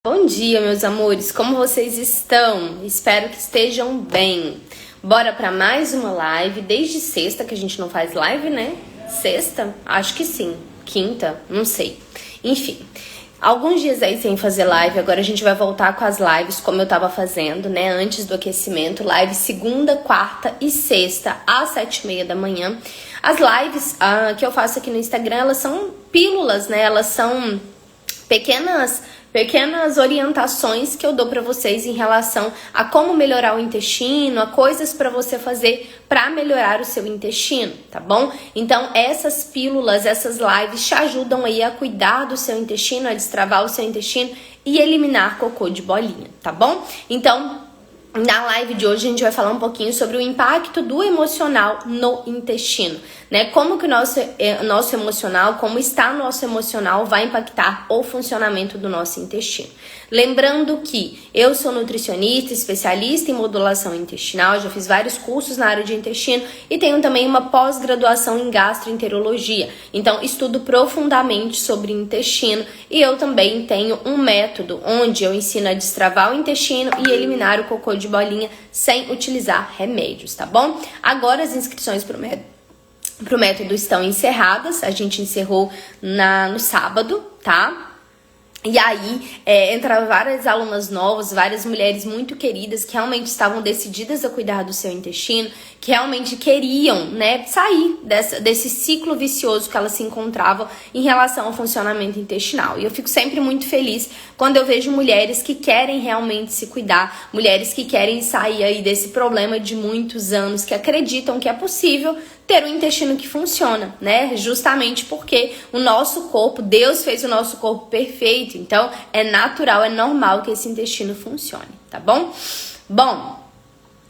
Bom dia, meus amores, como vocês estão? Espero que estejam bem. Bora para mais uma live, desde sexta que a gente não faz live, né? Sexta? Acho que sim. Quinta? Não sei. Enfim, alguns dias aí sem fazer live, agora a gente vai voltar com as lives como eu tava fazendo, né? Antes do aquecimento, live segunda, quarta e sexta, às 7h30 da manhã. As lives que eu faço aqui no Instagram, elas são pílulas, né? Elas são pequenas orientações que eu dou para vocês em relação a como melhorar o intestino, a coisas para você fazer para melhorar o seu intestino, tá bom? Então, essas pílulas, essas lives te ajudam aí a cuidar do seu intestino, a destravar o seu intestino e eliminar cocô de bolinha, tá bom? Então, na live de hoje a gente vai falar um pouquinho sobre o impacto do emocional no intestino, né? Como que o nosso emocional, como está o nosso emocional vai impactar o funcionamento do nosso intestino. Lembrando que eu sou nutricionista, especialista em modulação intestinal, já fiz vários cursos na área de intestino e tenho também uma pós-graduação em gastroenterologia. Então, estudo profundamente sobre intestino e eu também tenho um método onde eu ensino a destravar o intestino e eliminar o cocô de bolinha sem utilizar remédios, tá bom? Agora as inscrições pro método estão encerradas, a gente encerrou no sábado, tá? E aí, entraram várias alunas novas, várias mulheres muito queridas que realmente estavam decididas a cuidar do seu intestino, que realmente queriam, né, sair desse ciclo vicioso que elas se encontravam em relação ao funcionamento intestinal. E eu fico sempre muito feliz quando eu vejo mulheres que querem realmente se cuidar, mulheres que querem sair aí desse problema de muitos anos, que acreditam que é possível ter um intestino que funciona, né? Justamente porque o nosso corpo, Deus fez o nosso corpo perfeito, então é natural, é normal que esse intestino funcione, tá bom? Bom,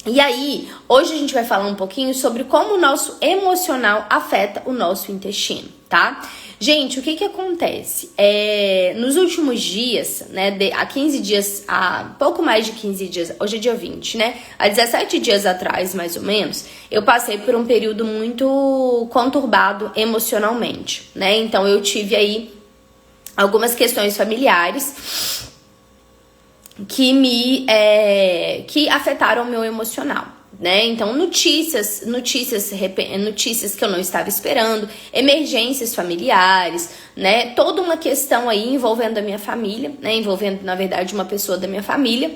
e aí, hoje a gente vai falar um pouquinho sobre como o nosso emocional afeta o nosso intestino, tá? Gente, o que acontece? Nos últimos dias, né, há 15 dias, há pouco mais de 15 dias, hoje é dia 20, né? Há 17 dias atrás, mais ou menos, eu passei por um período muito conturbado emocionalmente, né? Então, eu tive aí algumas questões familiares que afetaram o meu emocional, né? Então, notícias que eu não estava esperando, emergências familiares, né? Toda uma questão aí envolvendo a minha família, né? Envolvendo, na verdade, uma pessoa da minha família,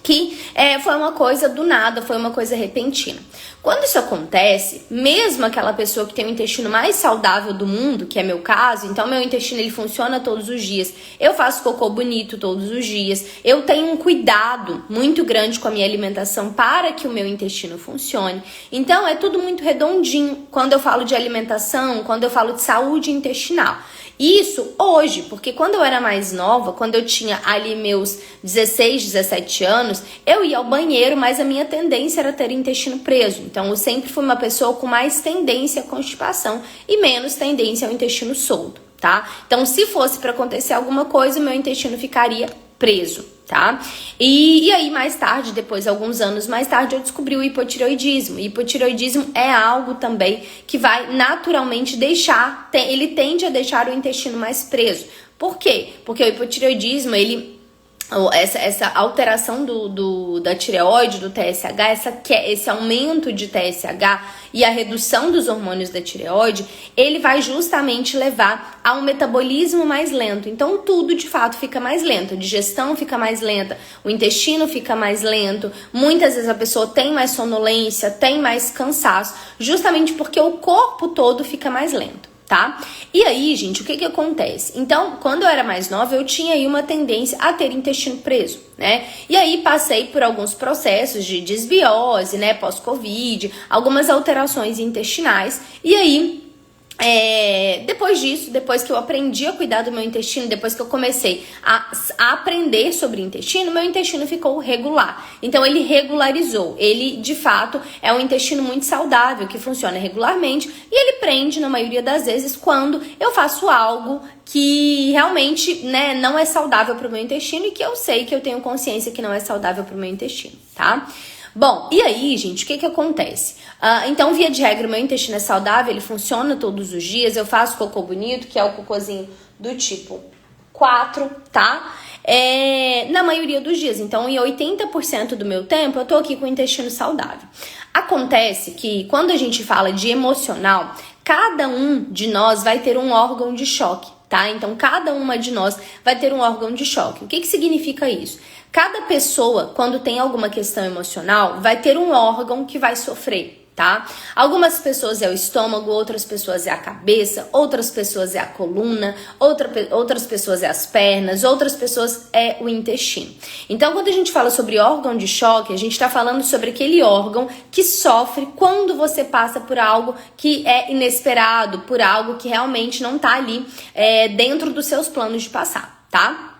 que foi uma coisa do nada, foi uma coisa repentina. Quando isso acontece, mesmo aquela pessoa que tem o intestino mais saudável do mundo, que é meu caso, então meu intestino ele funciona todos os dias, eu faço cocô bonito todos os dias, eu tenho um cuidado muito grande com a minha alimentação para que o meu intestino funcione. Então é tudo muito redondinho quando eu falo de alimentação, quando eu falo de saúde intestinal. Isso hoje, porque quando eu era mais nova, quando eu tinha ali meus 16, 17 anos, eu ia ao banheiro, mas a minha tendência era ter o intestino preso. Então, eu sempre fui uma pessoa com mais tendência à constipação e menos tendência ao intestino solto, tá? Então, se fosse para acontecer alguma coisa, o meu intestino ficaria preso, tá? E aí, mais tarde, depois, alguns anos mais tarde, eu descobri o hipotireoidismo. E hipotireoidismo é algo também que vai naturalmente ele tende a deixar o intestino mais preso. Por quê? Porque o hipotireoidismo, essa alteração da tireoide, do TSH, esse aumento de TSH e a redução dos hormônios da tireoide, ele vai justamente levar a um metabolismo mais lento. Então, tudo de fato fica mais lento. A digestão fica mais lenta, o intestino fica mais lento. Muitas vezes a pessoa tem mais sonolência, tem mais cansaço, justamente porque o corpo todo fica mais lento. Tá? E aí, gente, o que acontece? Então, quando eu era mais nova, eu tinha aí uma tendência a ter intestino preso, né? E aí passei por alguns processos de desbiose, né? Pós-Covid, algumas alterações intestinais. E aí, depois disso, depois que eu aprendi a cuidar do meu intestino, depois que eu comecei a aprender sobre intestino, meu intestino ficou regular. Então, ele regularizou. Ele, de fato, é um intestino muito saudável, que funciona regularmente e ele prende, na maioria das vezes, quando eu faço algo que realmente, né, não é saudável para o meu intestino e que eu sei que eu tenho consciência que não é saudável para o meu intestino, tá? Bom, e aí, gente, o que acontece? Então, via de regra, o meu intestino é saudável, ele funciona todos os dias, eu faço cocô bonito, que é o cocôzinho do tipo 4, tá? na maioria dos dias. Então, em 80% do meu tempo, eu tô aqui com o intestino saudável. Acontece que quando a gente fala de emocional, cada um de nós vai ter um órgão de choque, tá? Então, cada uma de nós vai ter um órgão de choque. O que significa isso? Cada pessoa, quando tem alguma questão emocional, vai ter um órgão que vai sofrer. Tá? Algumas pessoas é o estômago, outras pessoas é a cabeça, outras pessoas é a coluna, outras pessoas é as pernas, outras pessoas é o intestino. Então, quando a gente fala sobre órgão de choque, a gente está falando sobre aquele órgão que sofre quando você passa por algo que é inesperado, por algo que realmente não tá ali dentro dos seus planos de passar, tá?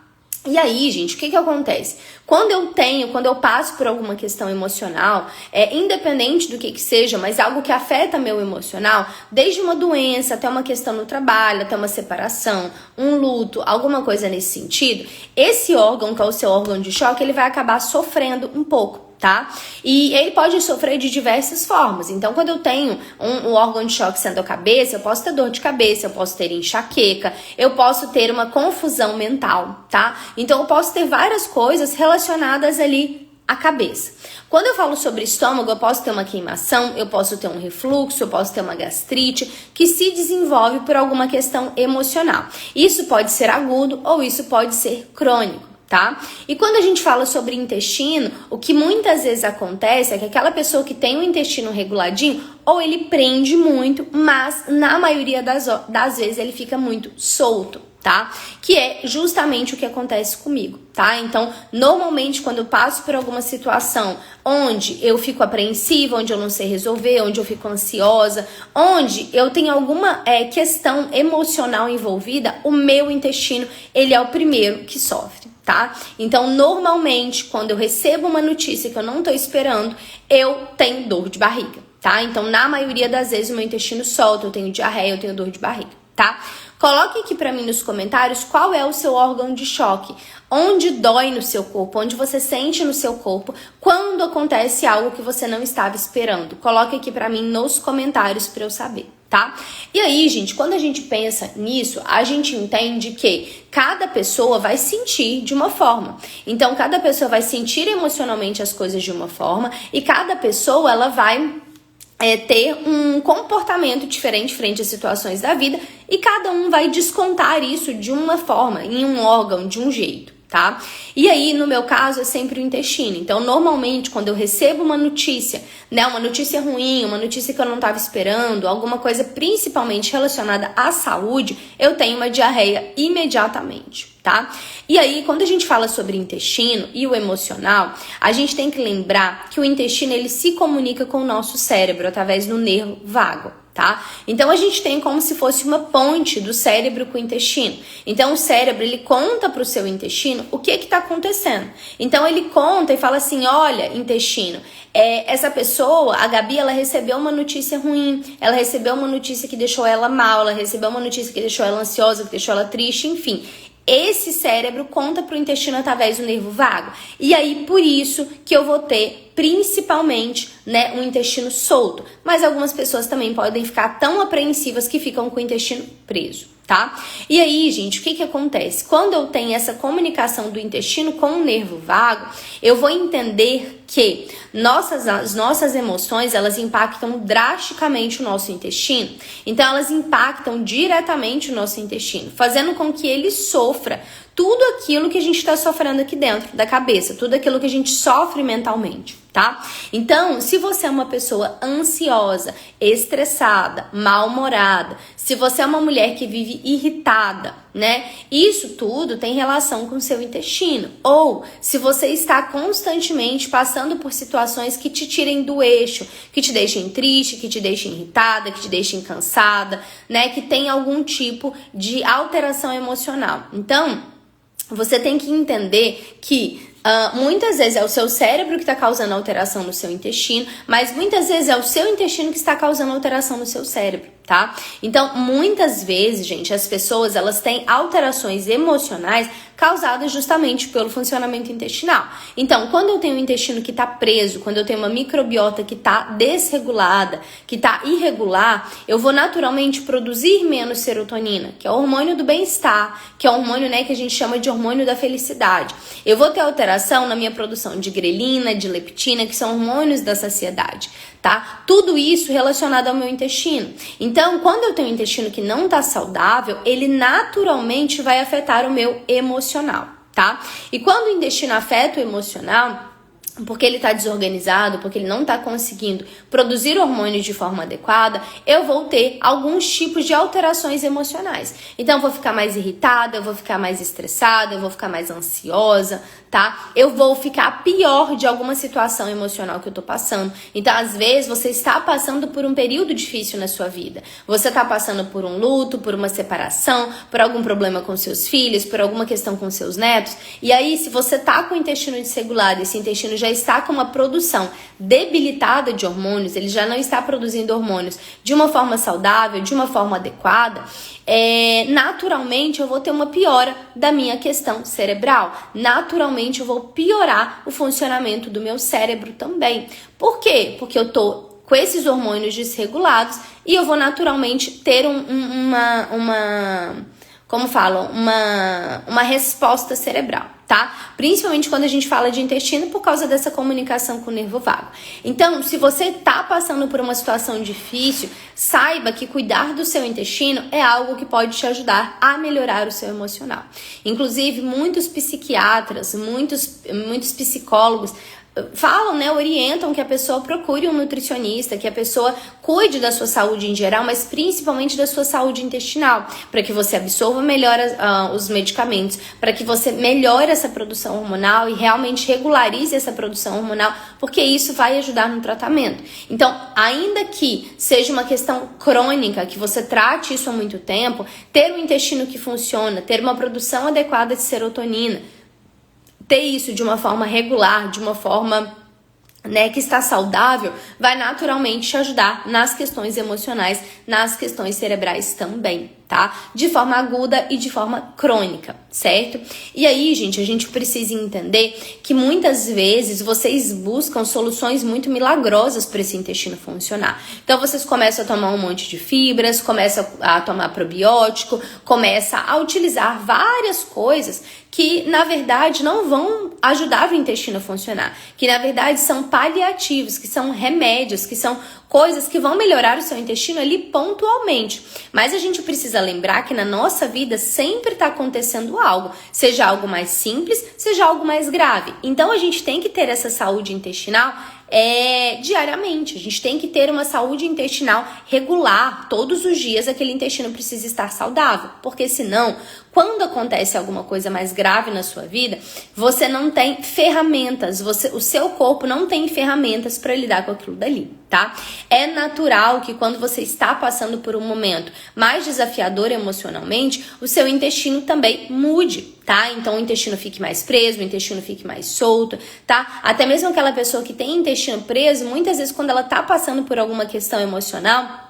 E aí, gente, o que acontece? Quando eu passo por alguma questão emocional, independente do que seja, mas algo que afeta meu emocional, desde uma doença até uma questão no trabalho, até uma separação, um luto, alguma coisa nesse sentido, esse órgão, que é o seu órgão de choque, ele vai acabar sofrendo um pouco. Tá? E ele pode sofrer de diversas formas. Então, quando eu tenho um órgão de choque sendo a cabeça, eu posso ter dor de cabeça, eu posso ter enxaqueca, eu posso ter uma confusão mental, tá? Então, eu posso ter várias coisas relacionadas ali à cabeça. Quando eu falo sobre estômago, eu posso ter uma queimação, eu posso ter um refluxo, eu posso ter uma gastrite, que se desenvolve por alguma questão emocional. Isso pode ser agudo ou isso pode ser crônico. Tá? E quando a gente fala sobre intestino, o que muitas vezes acontece é que aquela pessoa que tem o intestino reguladinho, ou ele prende muito, mas na maioria das vezes ele fica muito solto, tá? Que é justamente o que acontece comigo, tá? Então, normalmente quando eu passo por alguma situação onde eu fico apreensiva, onde eu não sei resolver, onde eu fico ansiosa, onde eu tenho alguma questão emocional envolvida, o meu intestino, ele é o primeiro que sofre. Tá? Então, normalmente, quando eu recebo uma notícia que eu não tô esperando, eu tenho dor de barriga, tá? Então, na maioria das vezes, o meu intestino solta, eu tenho diarreia, eu tenho dor de barriga, tá? Coloque aqui pra mim nos comentários qual é o seu órgão de choque, onde dói no seu corpo, onde você sente no seu corpo quando acontece algo que você não estava esperando. Coloque aqui pra mim nos comentários pra eu saber. Tá? E aí, gente, quando a gente pensa nisso, a gente entende que cada pessoa vai sentir de uma forma. Então, cada pessoa vai sentir emocionalmente as coisas de uma forma e cada pessoa, ela vai ter um comportamento diferente frente às situações da vida e cada um vai descontar isso de uma forma, em um órgão, de um jeito. Tá? E aí, no meu caso, é sempre o intestino. Então, normalmente, quando eu recebo uma notícia, né, uma notícia ruim, uma notícia que eu não estava esperando, alguma coisa principalmente relacionada à saúde, eu tenho uma diarreia imediatamente, tá? E aí, quando a gente fala sobre intestino e o emocional, a gente tem que lembrar que o intestino, ele se comunica com o nosso cérebro através do nervo vago. Tá? Então a gente tem como se fosse uma ponte do cérebro com o intestino. Então o cérebro, ele conta para o seu intestino o que está acontecendo. Então ele conta e fala assim, olha, intestino, essa pessoa, a Gabi, ela recebeu uma notícia ruim, ela recebeu uma notícia que deixou ela mal, ela recebeu uma notícia que deixou ela ansiosa, que deixou ela triste, enfim. Esse cérebro conta para o intestino através do nervo vago. E aí, por isso que eu vou ter, principalmente, né, um intestino solto. Mas algumas pessoas também podem ficar tão apreensivas que ficam com o intestino preso, tá? E aí, gente, o que acontece? Quando eu tenho essa comunicação do intestino com o nervo vago, eu vou entender que as nossas emoções, elas impactam drasticamente o nosso intestino. Então, elas impactam diretamente o nosso intestino, fazendo com que ele sofra tudo aquilo que a gente está sofrendo aqui dentro da cabeça, tudo aquilo que a gente sofre mentalmente, tá? Então, se você é uma pessoa ansiosa, estressada, mal-humorada, se você é uma mulher que vive irritada, né? Isso tudo tem relação com o seu intestino. Ou se você está constantemente passando por situações que te tirem do eixo, que te deixem triste, que te deixem irritada, que te deixem cansada, né? Que tem algum tipo de alteração emocional. Então, você tem que entender que muitas vezes é o seu cérebro que está causando alteração no seu intestino, mas muitas vezes é o seu intestino que está causando alteração no seu cérebro, tá? Então, muitas vezes, gente, as pessoas, elas têm alterações emocionais causadas justamente pelo funcionamento intestinal. Então, quando eu tenho um intestino que está preso, quando eu tenho uma microbiota que está desregulada, que está irregular, eu vou naturalmente produzir menos serotonina, que é o hormônio do bem-estar, que é o hormônio, né, que a gente chama de hormônio da felicidade. Eu vou ter alteração na minha produção de grelina, de leptina, que são hormônios da saciedade, tá? Tudo isso relacionado ao meu intestino. Então, quando eu tenho um intestino que não está saudável, ele naturalmente vai afetar o meu emocional, tá? E quando o intestino afeta o emocional, porque ele está desorganizado, porque ele não está conseguindo produzir hormônios de forma adequada, eu vou ter alguns tipos de alterações emocionais. Então, eu vou ficar mais irritada, eu vou ficar mais estressada, eu vou ficar mais ansiosa, tá? Eu vou ficar pior de alguma situação emocional que eu tô passando. Então, às vezes, você está passando por um período difícil na sua vida. Você está passando por um luto, por uma separação, por algum problema com seus filhos, por alguma questão com seus netos. E aí, se você tá com o intestino desregulado, esse intestino já está com uma produção debilitada de hormônios, ele já não está produzindo hormônios de uma forma saudável, de uma forma adequada, naturalmente eu vou ter uma piora da minha questão cerebral. Naturalmente eu vou piorar o funcionamento do meu cérebro também. Por quê? Porque eu tô com esses hormônios desregulados e eu vou naturalmente ter uma resposta cerebral, tá? Principalmente quando a gente fala de intestino por causa dessa comunicação com o nervo vago. Então, se você tá passando por uma situação difícil, saiba que cuidar do seu intestino é algo que pode te ajudar a melhorar o seu emocional. Inclusive, muitos psiquiatras, muitos psicólogos falam, né, orientam que a pessoa procure um nutricionista, que a pessoa cuide da sua saúde em geral, mas principalmente da sua saúde intestinal, para que você absorva melhor os medicamentos, para que você melhore essa produção hormonal e realmente regularize essa produção hormonal, porque isso vai ajudar no tratamento. Então, ainda que seja uma questão crônica, que você trate isso há muito tempo, ter um intestino que funciona, ter uma produção adequada de serotonina, ter isso de uma forma regular, de uma forma, né, que está saudável, vai naturalmente te ajudar nas questões emocionais, nas questões cerebrais também, tá? De forma aguda e de forma crônica, certo? E aí, gente, a gente precisa entender que muitas vezes vocês buscam soluções muito milagrosas para esse intestino funcionar. Então, vocês começam a tomar um monte de fibras, começam a tomar probiótico, começam a utilizar várias coisas que, na verdade, não vão ajudar o intestino a funcionar, que, na verdade, são paliativos, que são remédios, que são coisas que vão melhorar o seu intestino ali pontualmente. Mas a gente precisa lembrar que na nossa vida sempre está acontecendo algo, seja algo mais simples, seja algo mais grave. Então a gente tem que ter essa saúde intestinal diariamente. A gente tem que ter uma saúde intestinal regular. Todos os dias aquele intestino precisa estar saudável, porque senão, quando acontece alguma coisa mais grave na sua vida, você não tem ferramentas, o seu corpo não tem ferramentas para lidar com aquilo dali, tá? É natural que quando você está passando por um momento mais desafiador emocionalmente, o seu intestino também mude, tá? Então o intestino fique mais preso, o intestino fique mais solto, tá? Até mesmo aquela pessoa que tem intestino preso, muitas vezes quando ela tá passando por alguma questão emocional,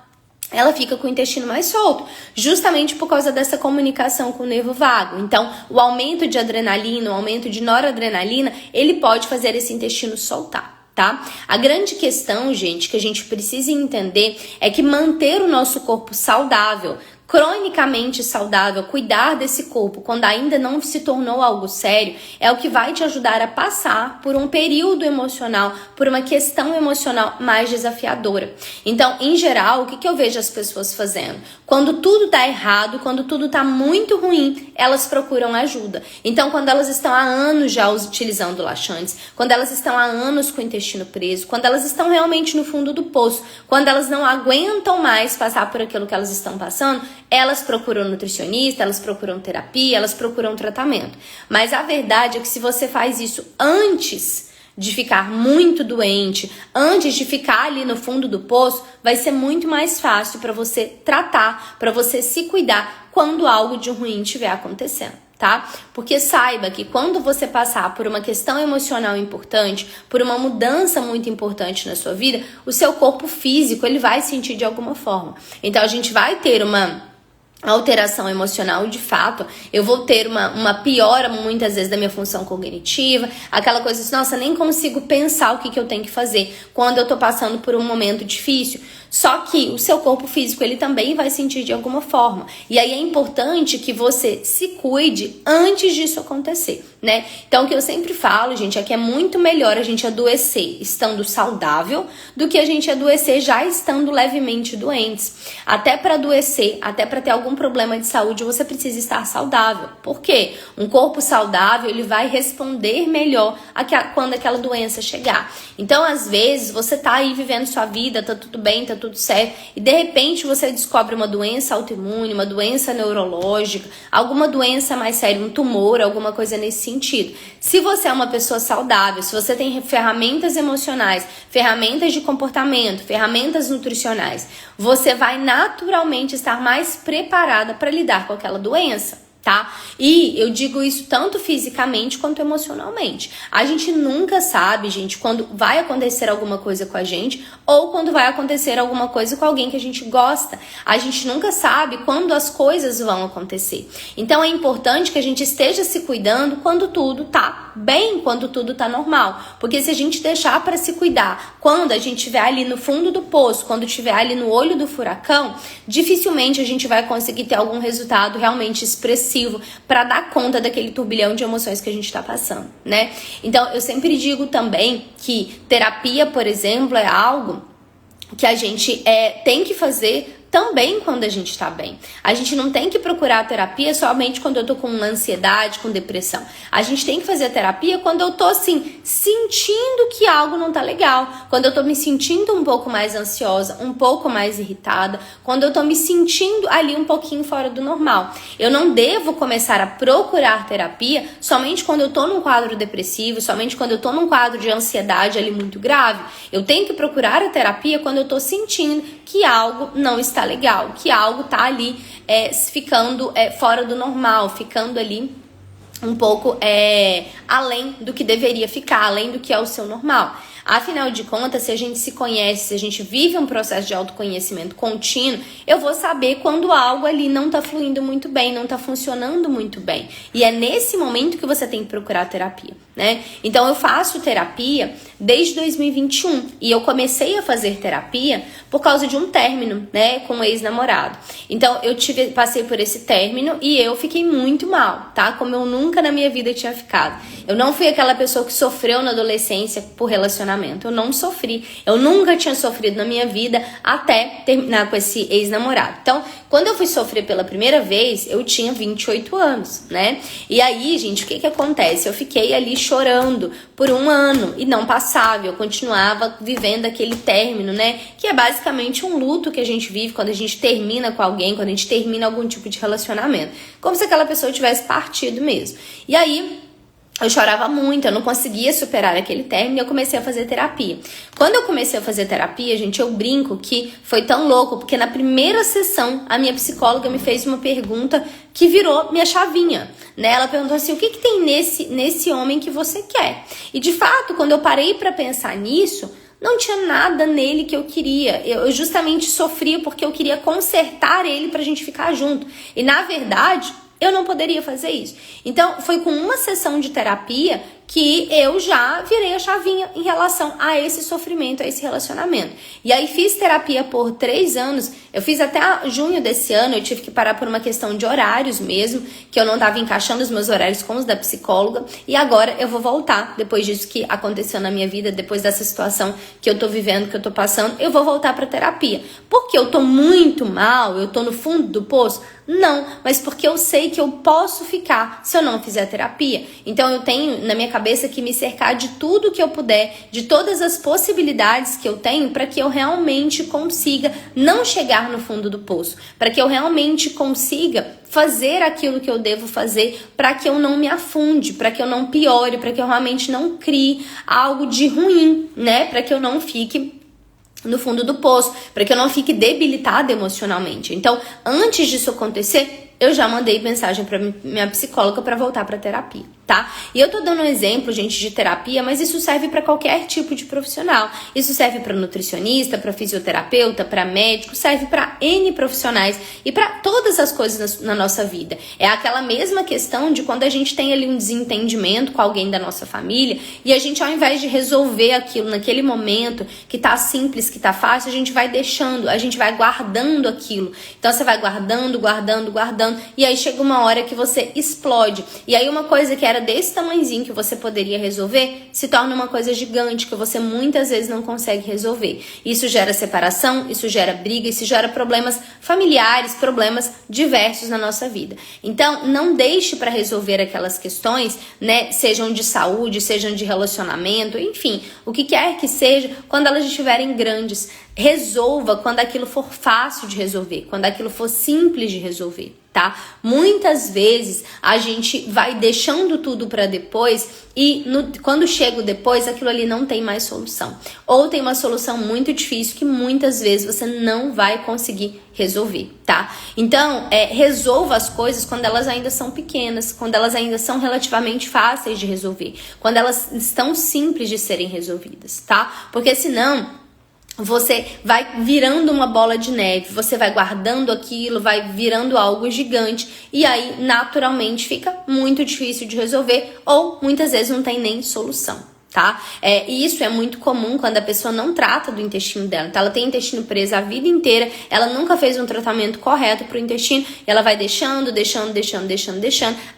ela fica com o intestino mais solto, justamente por causa dessa comunicação com o nervo vago. Então, o aumento de adrenalina, o aumento de noradrenalina, ele pode fazer esse intestino soltar, tá? A grande questão, gente, que a gente precisa entender é que manter o nosso corpo saudável, cronicamente saudável, cuidar desse corpo quando ainda não se tornou algo sério, é o que vai te ajudar a passar por um período emocional, por uma questão emocional mais desafiadora. Então, em geral, o que eu vejo as pessoas fazendo? Quando tudo tá errado, quando tudo tá muito ruim, elas procuram ajuda. Então, quando elas estão há anos já utilizando laxantes, quando elas estão há anos com o intestino preso, quando elas estão realmente no fundo do poço, quando elas não aguentam mais passar por aquilo que elas estão passando, elas procuram nutricionista, elas procuram terapia, elas procuram tratamento. Mas a verdade é que se você faz isso antes de ficar muito doente, antes de ficar ali no fundo do poço, vai ser muito mais fácil para você tratar, para você se cuidar quando algo de ruim estiver acontecendo, tá? Porque saiba que quando você passar por uma questão emocional importante, por uma mudança muito importante na sua vida, o seu corpo físico, ele vai sentir de alguma forma. Então, a gente vai ter uma alteração emocional, de fato, eu vou ter uma piora muitas vezes da minha função cognitiva, aquela coisa assim, nossa, nem consigo pensar o que eu tenho que fazer quando eu tô passando por um momento difícil. Só que o seu corpo físico, ele também vai sentir de alguma forma. E aí é importante que você se cuide antes disso acontecer, né? Então, o que eu sempre falo, gente, é que é muito melhor a gente adoecer estando saudável do que a gente adoecer já estando levemente doentes. Até para adoecer, até para ter algum problema de saúde, você precisa estar saudável. Por quê? Um corpo saudável, ele vai responder melhor quando aquela doença chegar. Então, às vezes, você tá aí vivendo sua vida, tá tudo bem, tá tudo certo, e de repente você descobre uma doença autoimune, uma doença neurológica, alguma doença mais séria, um tumor, alguma coisa nesse sentido. Se você é uma pessoa saudável, se você tem ferramentas emocionais, ferramentas de comportamento, ferramentas nutricionais, você vai naturalmente estar mais preparada para lidar com aquela doença. Tá? E eu digo isso tanto fisicamente quanto emocionalmente. A gente nunca sabe, gente, quando vai acontecer alguma coisa com a gente ou quando vai acontecer alguma coisa com alguém que a gente gosta. A gente nunca sabe quando as coisas vão acontecer. Então é importante que a gente esteja se cuidando quando tudo tá bem, quando tudo tá normal. Porque se a gente deixar para se cuidar quando a gente estiver ali no fundo do poço, quando estiver ali no olho do furacão, dificilmente a gente vai conseguir ter algum resultado realmente expressivo para dar conta daquele turbilhão de emoções que a gente está passando, né? Então, eu sempre digo também que terapia, por exemplo, é algo que a gente tem que fazer também quando a gente está bem. A gente não tem que procurar terapia somente quando eu tô com ansiedade, com depressão. A gente tem que fazer terapia quando eu tô assim, sentindo que algo não tá legal, quando eu tô me sentindo um pouco mais ansiosa, um pouco mais irritada, quando eu tô me sentindo ali um pouquinho fora do normal. Eu não devo começar a procurar terapia somente quando eu tô num quadro depressivo, somente quando eu tô num quadro de ansiedade ali muito grave. Eu tenho que procurar a terapia quando eu tô sentindo que algo não está legal, que algo tá ali ficando fora do normal, ficando ali um pouco além do que deveria ficar, além do que é o seu normal. Afinal de contas, se a gente se conhece, se a gente vive um processo de autoconhecimento contínuo, eu vou saber quando algo ali não tá fluindo muito bem, não tá funcionando muito bem. E é nesse momento que você tem que procurar terapia, né? Então, eu faço terapia desde 2021 e eu comecei a fazer terapia por causa de um término, né, com um ex-namorado. Então, eu passei por esse término e eu fiquei muito mal, tá? Como eu nunca na minha vida tinha ficado. Eu não fui aquela pessoa que sofreu na adolescência por relacionamento. Eu não sofri. Eu nunca tinha sofrido na minha vida até terminar com esse ex-namorado. Então, quando eu fui sofrer pela primeira vez, eu tinha 28 anos, né? E aí, gente, o que acontece? Eu fiquei ali chorando por um ano e não passava. Eu continuava vivendo aquele término, né? Que é basicamente um luto que a gente vive quando a gente termina com alguém, quando a gente termina algum tipo de relacionamento. Como se aquela pessoa tivesse partido mesmo. E aí, eu chorava muito, eu não conseguia superar aquele término e eu comecei a fazer terapia. Quando eu comecei a fazer terapia, gente, eu brinco que foi tão louco, porque na primeira sessão a minha psicóloga me fez uma pergunta que virou minha chavinha, né? Ela perguntou assim, o que tem nesse homem que você quer? E de fato, quando eu parei pra pensar nisso, não tinha nada nele que eu queria. Eu justamente sofria porque eu queria consertar ele pra gente ficar junto. E na verdade, eu não poderia fazer isso. Então, foi com uma sessão de terapia que eu já virei a chavinha em relação a esse sofrimento, a esse relacionamento. E aí fiz terapia por 3 anos, eu fiz até junho desse ano, eu tive que parar por uma questão de horários mesmo, que eu não estava encaixando os meus horários com os da psicóloga, e agora eu vou voltar, depois disso que aconteceu na minha vida, depois dessa situação que eu tô vivendo, que eu tô passando, eu vou voltar pra terapia. Porque eu tô muito mal, eu tô no fundo do poço? Não, mas porque eu sei que eu posso ficar se eu não fizer terapia. Então eu tenho na minha cabeça que me cercar de tudo que eu puder, de todas as possibilidades que eu tenho para que eu realmente consiga não chegar no fundo do poço, para que eu realmente consiga fazer aquilo que eu devo fazer, para que eu não me afunde, para que eu não piore, para que eu realmente não crie algo de ruim, né? Para que eu não fique no fundo do poço, para que eu não fique debilitada emocionalmente. Então, antes disso acontecer, eu já mandei mensagem pra minha psicóloga pra voltar pra terapia, tá? E eu tô dando um exemplo, gente, de terapia, mas isso serve pra qualquer tipo de profissional. Isso serve pra nutricionista, pra fisioterapeuta, pra médico, serve pra N profissionais e pra todas as coisas na nossa vida. É aquela mesma questão de quando a gente tem ali um desentendimento com alguém da nossa família e a gente, ao invés de resolver aquilo naquele momento que tá simples, que tá fácil, a gente vai deixando, a gente vai guardando aquilo. Então você vai guardando, e aí chega uma hora que você explode. E aí uma coisa que era desse tamanhozinho que você poderia resolver se torna uma coisa gigante que você muitas vezes não consegue resolver. Isso gera separação, isso gera briga, isso gera problemas familiares, problemas diversos na nossa vida. Então, não deixe para resolver aquelas questões, né, sejam de saúde, sejam de relacionamento, enfim, o que quer que seja, quando elas estiverem grandes. Resolva quando aquilo for fácil de resolver, quando aquilo for simples de resolver, tá? Muitas vezes a gente vai deixando tudo para depois e quando chega o depois, aquilo ali não tem mais solução. Ou tem uma solução muito difícil que muitas vezes você não vai conseguir resolver, tá? Então, resolva as coisas quando elas ainda são pequenas, quando elas ainda são relativamente fáceis de resolver, quando elas estão simples de serem resolvidas, tá? Porque senão você vai virando uma bola de neve, você vai guardando aquilo, vai virando algo gigante e aí naturalmente fica muito difícil de resolver ou muitas vezes não tem nem solução. Tá? E isso é muito comum quando a pessoa não trata do intestino dela. Então ela tem intestino preso a vida inteira, ela nunca fez um tratamento correto para o intestino e ela vai deixando,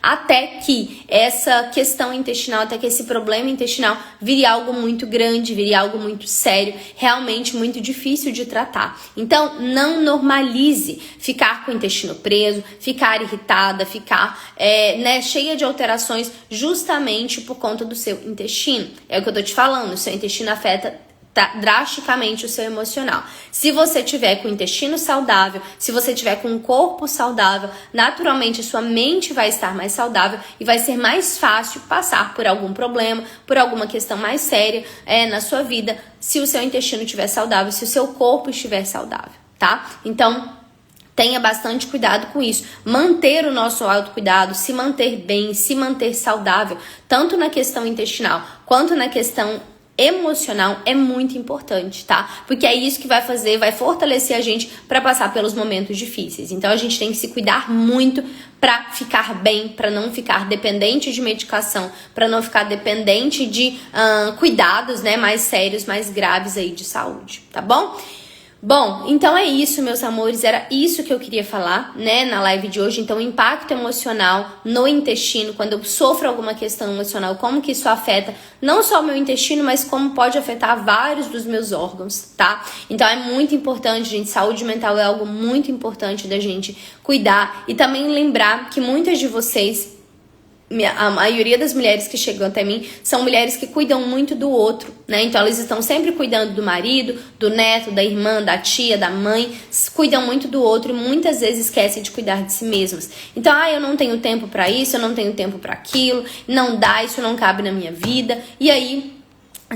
até que essa questão intestinal, até que esse problema intestinal vire algo muito grande, vire algo muito sério, realmente muito difícil de tratar. Então não normalize ficar com o intestino preso, ficar irritada, ficar cheia de alterações justamente por conta do seu intestino. É o que eu tô te falando, o seu intestino afeta drasticamente o seu emocional. Se você tiver com o intestino saudável, se você tiver com um corpo saudável, naturalmente sua mente vai estar mais saudável e vai ser mais fácil passar por algum problema, por alguma questão mais séria na sua vida, se o seu intestino estiver saudável, se o seu corpo estiver saudável, tá? Então, tenha bastante cuidado com isso. Manter o nosso autocuidado, se manter bem, se manter saudável, tanto na questão intestinal quanto na questão emocional é muito importante, tá? Porque é isso que vai fortalecer a gente para passar pelos momentos difíceis. Então a gente tem que se cuidar muito para ficar bem, para não ficar dependente de medicação, para não ficar dependente de cuidados, né, mais sérios, mais graves aí de saúde, tá bom? Bom, então é isso, meus amores, era isso que eu queria falar, né, na live de hoje. Então, o impacto emocional no intestino, quando eu sofro alguma questão emocional, como que isso afeta não só o meu intestino, mas como pode afetar vários dos meus órgãos, tá? Então, é muito importante, gente, saúde mental é algo muito importante da gente cuidar e também lembrar que muitas de vocês, a maioria das mulheres que chegam até mim são mulheres que cuidam muito do outro, né? Então elas estão sempre cuidando do marido, do neto, da irmã, da tia, da mãe, cuidam muito do outro e muitas vezes esquecem de cuidar de si mesmas. Então, eu não tenho tempo pra isso, eu não tenho tempo pra aquilo, não dá, isso não cabe na minha vida. E aí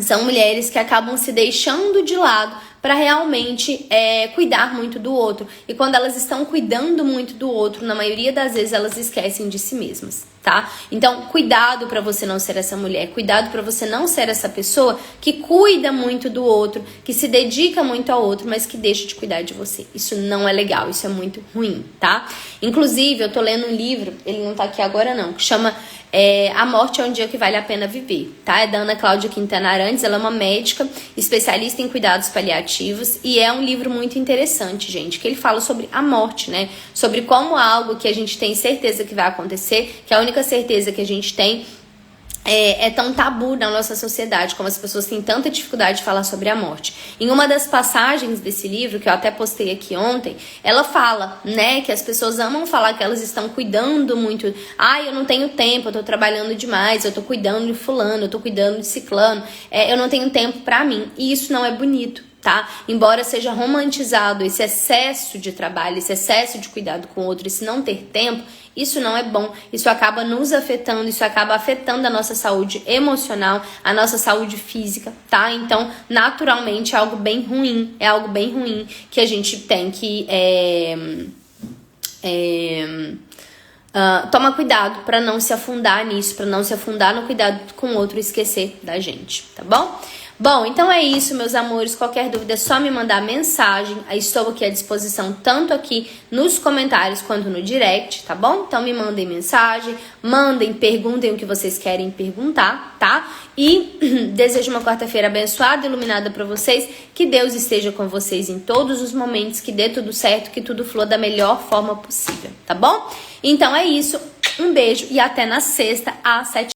são mulheres que acabam se deixando de lado para realmente cuidar muito do outro. E quando elas estão cuidando muito do outro, na maioria das vezes elas esquecem de si mesmas, tá? Então, cuidado para você não ser essa mulher, cuidado para você não ser essa pessoa que cuida muito do outro, que se dedica muito ao outro, mas que deixa de cuidar de você. Isso não é legal, isso é muito ruim, tá? Inclusive, eu tô lendo um livro, ele não tá aqui agora não, que chama A Morte é um Dia que Vale a Pena Viver, tá? É da Ana Cláudia Quintana Arantes, ela é uma médica especialista em cuidados paliativos e é um livro muito interessante, gente, que ele fala sobre a morte, né? Sobre como algo que a gente tem certeza que vai acontecer, que a única certeza que a gente tem é tão tabu na nossa sociedade, como as pessoas têm tanta dificuldade de falar sobre a morte. Em uma das passagens desse livro, que eu até postei aqui ontem, ela fala, né, que as pessoas amam falar que elas estão cuidando muito. Eu não tenho tempo, eu tô trabalhando demais, eu tô cuidando de fulano, eu tô cuidando de ciclano, eu não tenho tempo pra mim. E isso não é bonito, tá? Embora seja romantizado esse excesso de trabalho, esse excesso de cuidado com o outro, esse não ter tempo, isso não é bom, isso acaba nos afetando, isso acaba afetando a nossa saúde emocional, a nossa saúde física, tá? Então, naturalmente, é algo bem ruim que a gente tem que Toma cuidado para não se afundar nisso, para não se afundar no cuidado com o outro e esquecer da gente, tá bom? Bom, então é isso, meus amores. Qualquer dúvida é só me mandar mensagem. Estou aqui à disposição, tanto aqui nos comentários quanto no direct, tá bom? Então me mandem mensagem, perguntem o que vocês querem perguntar, tá? E desejo uma quarta-feira abençoada, iluminada para vocês. Que Deus esteja com vocês em todos os momentos, que dê tudo certo, que tudo flua da melhor forma possível, tá bom? Então é isso. Um beijo e até na sexta às 7h.